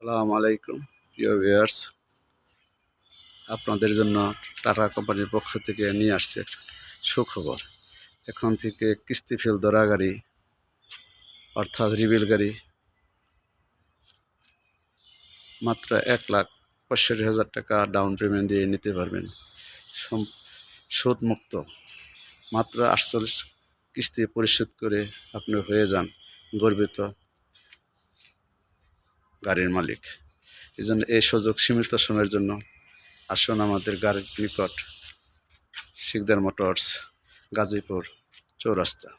আসসালামু আলাইকুম প্রিয় ভিউয়ার্স, আপনাদের জন্য টাটা কোম্পানির পক্ষ থেকে নিয়ে আসছে একটা সুখবর। এখন থেকে কিস্তি ফেল ধরা গাড়ি অর্থাৎ রিভিল গাড়ি মাত্র 1,65,000 টাকা ডাউন পেমেন্ট দিয়ে নিতে পারবেন, সুদমুক্ত। মাত্র 48 কিস্তি পরিশোধ করে আপনি হয়ে যান গর্বিত গাড়ির মালিক। এই জন্য এই সুযোগ সীমিত সময়ের জন্য আসুন আমাদের গাড়ির নিকট, শিকদার মোটরস, গাজীপুর চৌরাস্তা।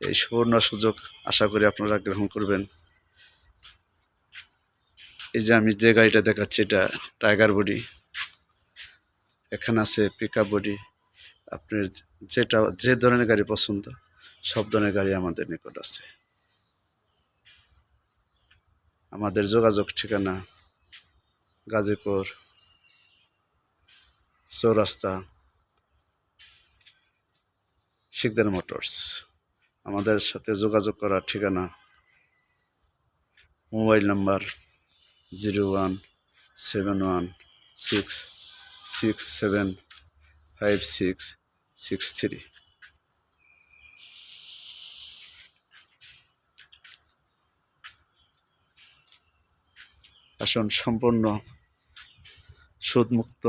এই সুবর্ণ সুযোগ আশা করি আপনারা গ্রহণ করবেন। এই যে আমি যে গাড়িটা দেখাচ্ছি, এটা টাইগার বডি, এখানে আছে পিকআপ বডি। আপনার যে ধরনের গাড়ি পছন্দ সব ধরনের গাড়ি আমাদের নিকট আছে। আমাদের যোগাযোগ ঠিকানা গাজীপুর চৌরাস্তা, শিকদার মোটরস। আমাদের সাথে যোগাযোগ করার ঠিকানা, মোবাইল নাম্বার 017166675663। আসুন সম্পূর্ণ সুদমুক্ত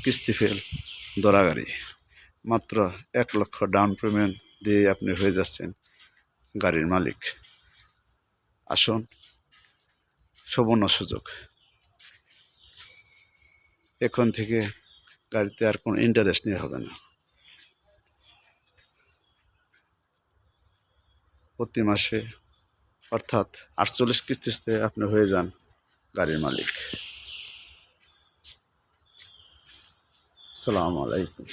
কিস্তি ফেল ধরা গাড়ি, মাত্র 1 লক্ষ ডাউন পেমেন্ট দিয়ে আপনি হয়ে যাচ্ছেন গাড়ির মালিক। আসুন, সুবর্ণ সুযোগ। এখন থেকে গাড়িতে আর কোনো ইন্টারেস্ট নেওয়া হবে না। প্রতি মাসে অর্থাৎ 48 কিস্তিতে আপনি হয়ে যান গাড়ির মালিক। আসসালামু আলাইকুম।